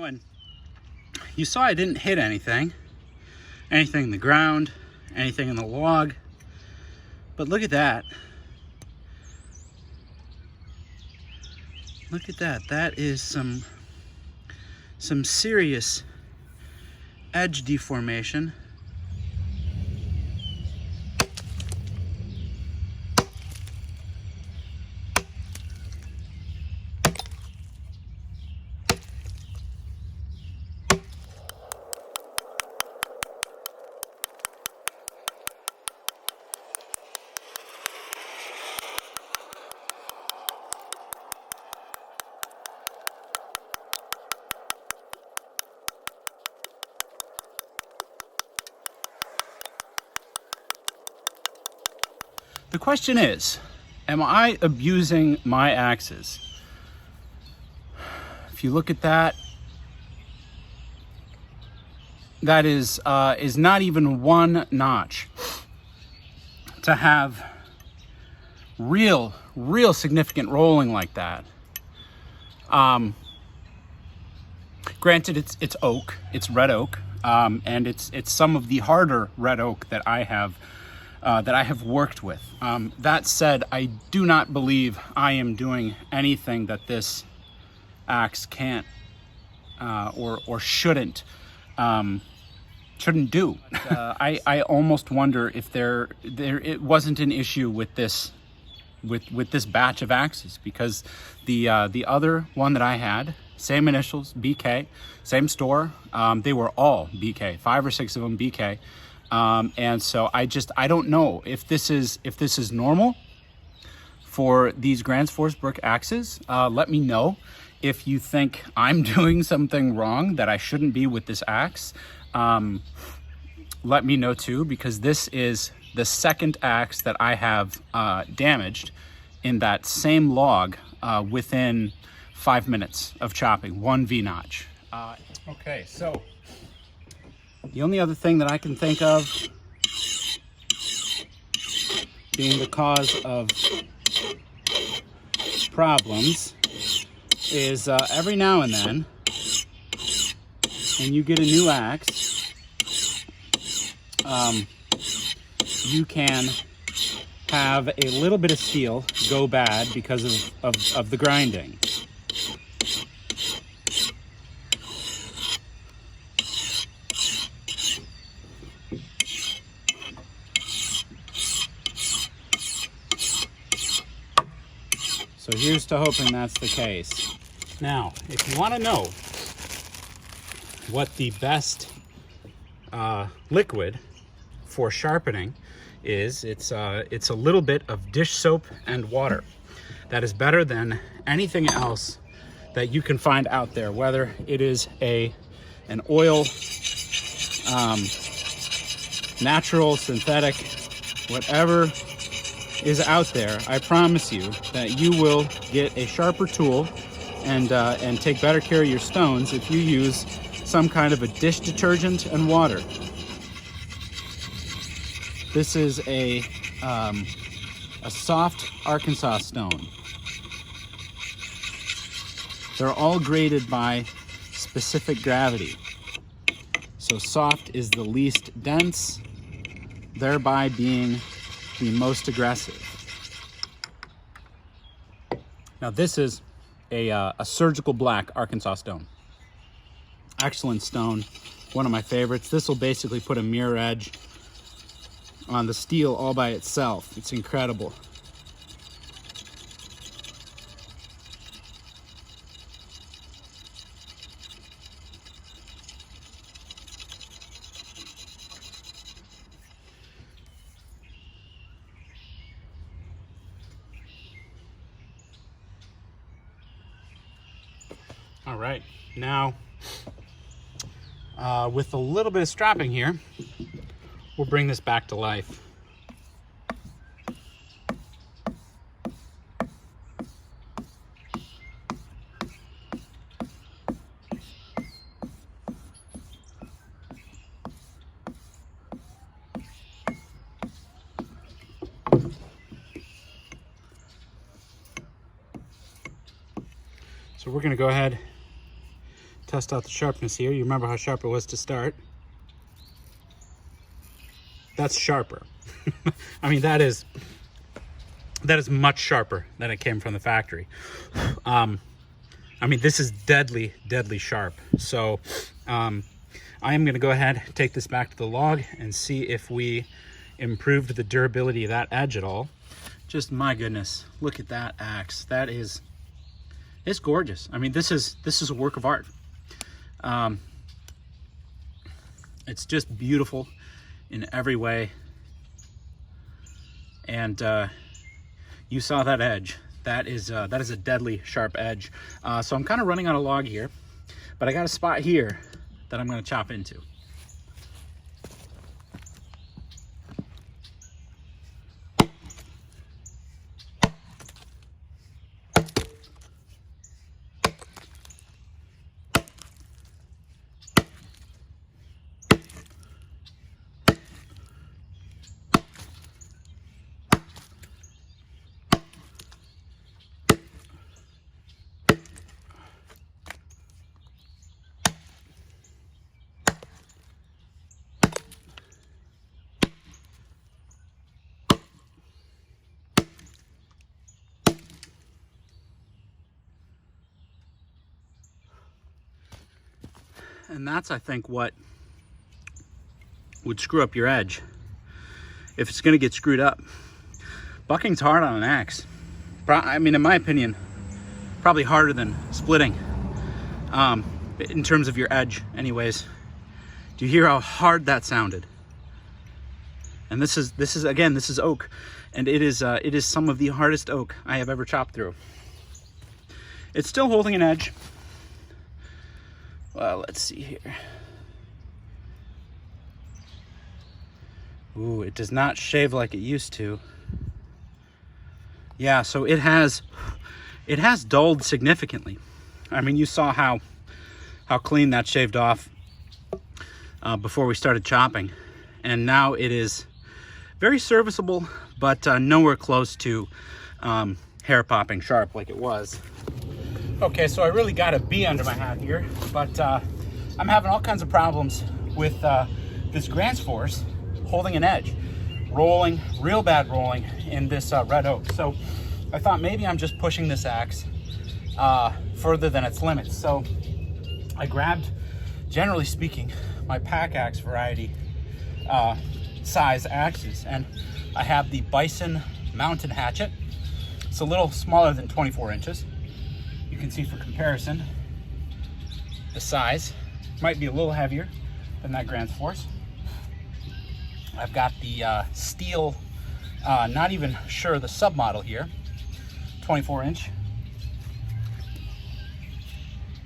And you saw I didn't hit anything in the ground, anything in the log, but look at that. Look at that. That is some serious edge deformation. The question is, am I abusing my axes? If you look at that, that is not even one notch. To have real significant rolling like that. Granted, it's oak, it's red oak, and it's some of the harder red oak that I have worked with. That said, I do not believe I am doing anything that this axe can't or shouldn't do. I almost wonder if it wasn't an issue with this batch of axes, because the other one that I had, same initials, BK, same store, they were all BK, 5 or 6 of them BK. And so I don't know if this is normal for these Gransfors Bruk axes. Let me know if you think I'm doing something wrong that I shouldn't be with this axe. Let me know too, because this is the second axe that I have damaged in that same log within 5 minutes of chopping, one V-notch. Okay, so the only other thing that I can think of being the cause of problems is every now and then, when you get a new axe, you can have a little bit of steel go bad because of the grinding. So here's to hoping that's the case. Now, if you want to know what the best liquid for sharpening is, it's a little bit of dish soap and water. That is better than anything else that you can find out there, whether it is an oil, natural, synthetic, whatever is out there. I promise you that you will get a sharper tool and take better care of your stones if you use some kind of a dish detergent and water. This is a soft Arkansas stone. They're all graded by specific gravity. So soft is the least dense, thereby being the most aggressive. Now this is a surgical black Arkansas stone. Excellent stone, one of my favorites. This will basically put a mirror edge on the steel all by itself. It's incredible. All right, now with a little bit of strapping here, we'll bring this back to life. So we're going to go ahead, test out the sharpness here. You remember how sharp it was to start. That's sharper. I mean, that is much sharper than it came from the factory. I mean, this is deadly, deadly sharp. So I am going to go ahead, take this back to the log and see if we improved the durability of that edge at all. Just, my goodness, look at that axe. That is, it's gorgeous. I mean, this is a work of art. It's just beautiful in every way. And you saw that edge. That is a deadly sharp edge. So I'm kind of running on a log here, but I got a spot here that I'm going to chop into. And that's, I think, what would screw up your edge if it's going to get screwed up. Bucking's hard on an axe. I mean, in my opinion, probably harder than splitting in terms of your edge anyways. Do you hear how hard that sounded? And this is again, this is oak, and it is some of the hardest oak I have ever chopped through. It's still holding an edge. Well, let's see here. Ooh, it does not shave like it used to. Yeah, so it has dulled significantly. I mean, you saw how clean that shaved off before we started chopping. And now it is very serviceable, but nowhere close to hair popping sharp like it was. Okay, so I really got a bee under my hat here, but I'm having all kinds of problems with this Gransfors holding an edge, rolling, real bad rolling in this red oak. So I thought maybe I'm just pushing this axe further than its limits. So I grabbed, generally speaking, my pack axe variety size axes, and I have the Bison mountain hatchet. It's a little smaller than 24 inches. You can see for comparison, the size might be a little heavier than that Gransfors. I've got the steel, not even sure the submodel here, 24 inch.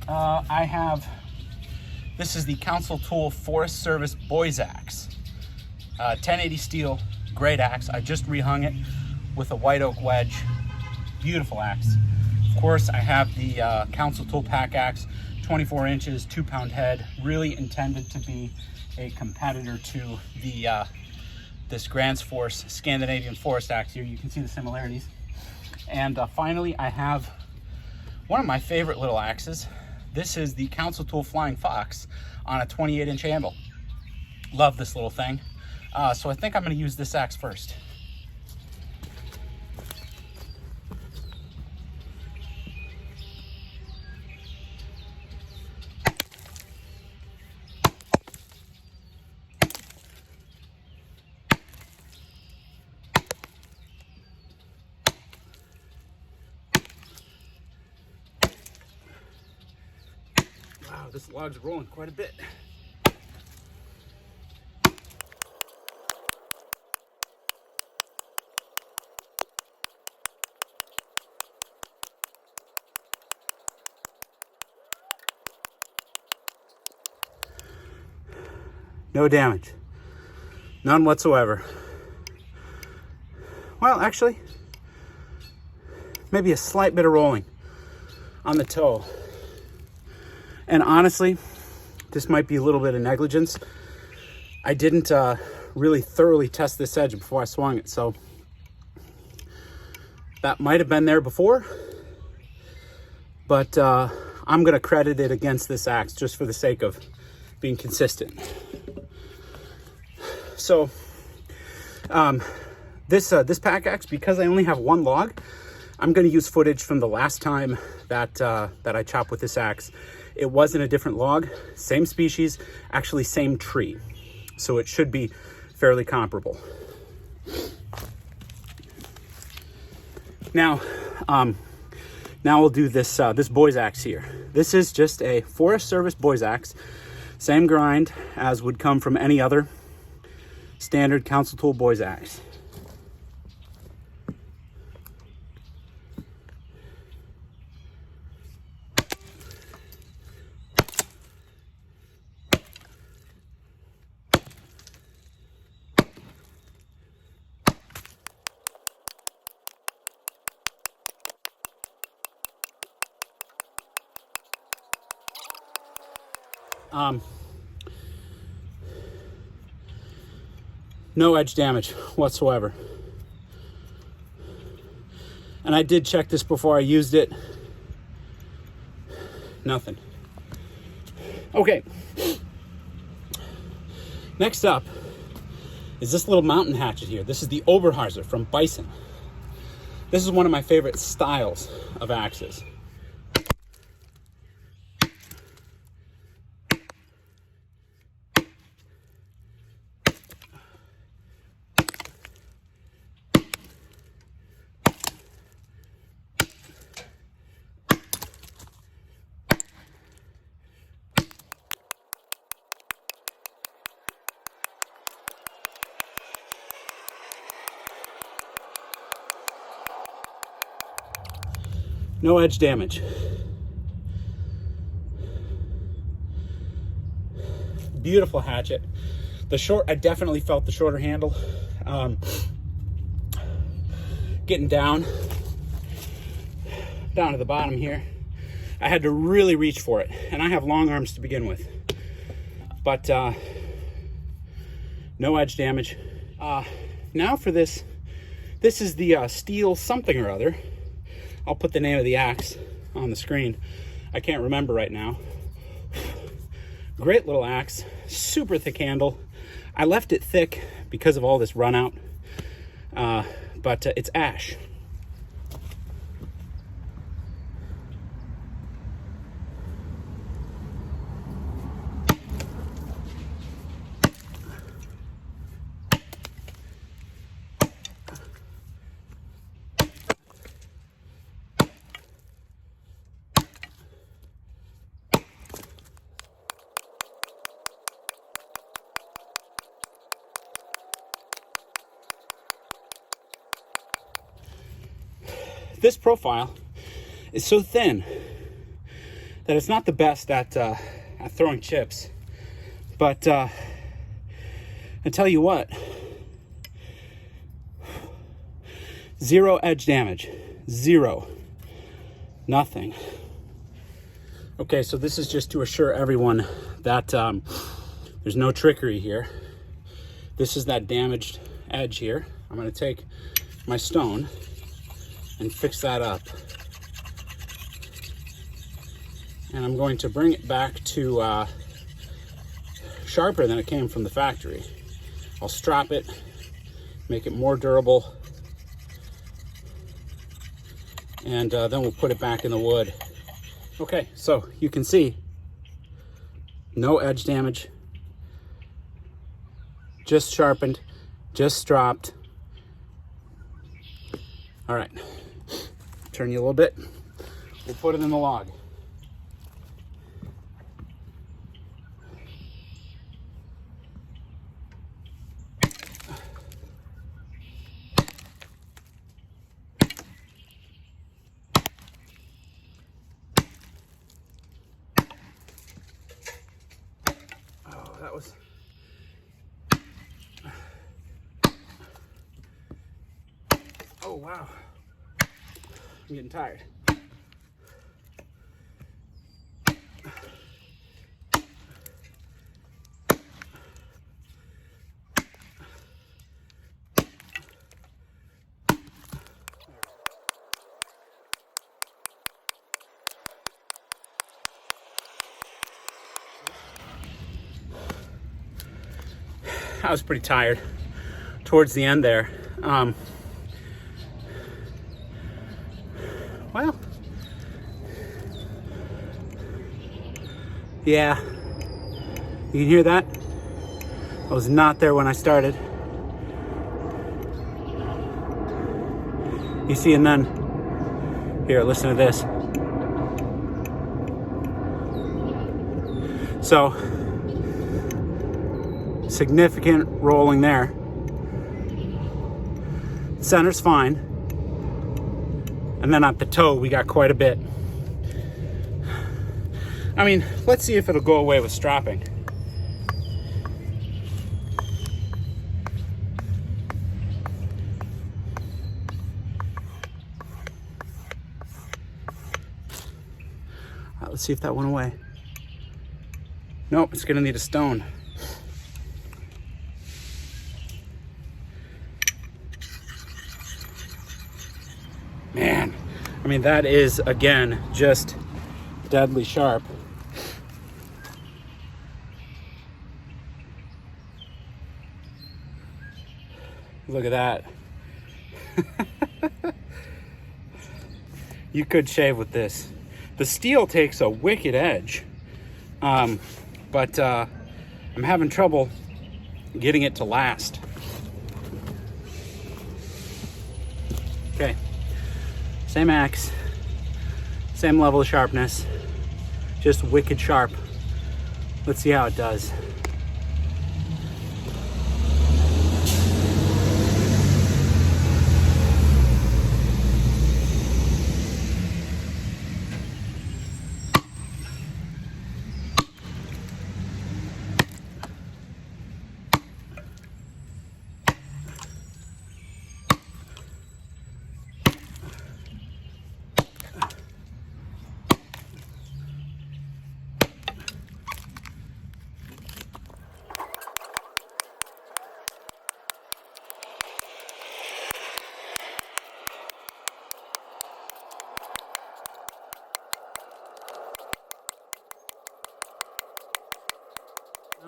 I have, this is the Council Tool Forest Service Boys Axe. 1080 steel, great axe. I just rehung it with a white oak wedge. Beautiful axe. Of course, I have the Council Tool Pack Axe, 24 inches, 2-pound head, really intended to be a competitor to the this Gransfors Scandinavian forest axe here. You can see the similarities. And finally, I have one of my favorite little axes. This is the Council Tool Flying Fox on a 28-inch handle. Love this little thing. So I think I'm going to use this axe first. Wow, this log's rolling quite a bit. No damage, none whatsoever. Well, actually, maybe a slight bit of rolling on the toe. And honestly, this might be a little bit of negligence. I didn't really thoroughly test this edge before I swung it, so that might have been there before, but I'm gonna credit it against this axe just for the sake of being consistent. So this pack axe, because I only have one log, I'm gonna use footage from the last time that I chopped with this axe. It wasn't a different log, same species, actually same tree. So it should be fairly comparable. Now we'll do this this boy's axe here. This is just a Forest Service boy's axe. Same grind as would come from any other standard council tool boy's axe. No edge damage whatsoever. And I did check this before I used it. Nothing. Okay. Next up is this little mountain hatchet here. This is the Oberhauser from Bison. This is one of my favorite styles of axes. No edge damage. Beautiful hatchet. I definitely felt the shorter handle. Getting down to the bottom here, I had to really reach for it, and I have long arms to begin with. But no edge damage. Now for this. This is the steel something or other. I'll put the name of the axe on the screen. I can't remember right now. Great little axe, super thick handle. I left it thick because of all this run out, but it's ash. This profile is so thin that it's not the best at throwing chips, but I tell you what, zero edge damage, zero, nothing. Okay, so this is just to assure everyone that there's no trickery here. This is that damaged edge here. I'm going to take my stone and fix that up. And I'm going to bring it back to sharper than it came from the factory. I'll strap it, make it more durable, and then we'll put it back in the wood. Okay, so you can see no edge damage, just sharpened, just stropped. All right. Turn you a little bit. We'll put it in the log. Oh, that was... Oh, wow. I'm getting tired. I was pretty tired towards the end there. Well, yeah, you can hear that? I was not there when I started. You see, and then, here, listen to this. So, significant rolling there. Center's fine. And then at the toe, we got quite a bit. I mean, let's see if it'll go away with strapping. All right, let's see if that went away. Nope, it's gonna need a stone. Man, I mean, that is, again, just deadly sharp. Look at that. You could shave with this. The steel takes a wicked edge, but I'm having trouble getting it to last. Okay, same axe, same level of sharpness, just wicked sharp. Let's see how it does.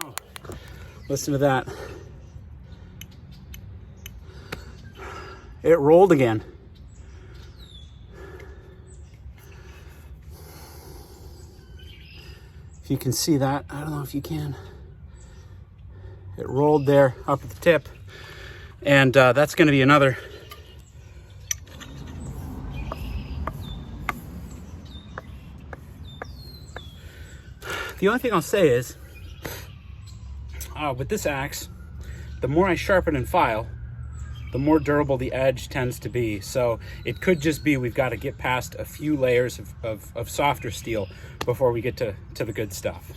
Oh, listen to that. It rolled again. If you can see that, I don't know if you can. It rolled there up at the tip, and that's going to be another. The only thing I'll say is, with this axe, the more I sharpen and file, the more durable the edge tends to be. So it could just be we've got to get past a few layers of softer steel before we get to the good stuff.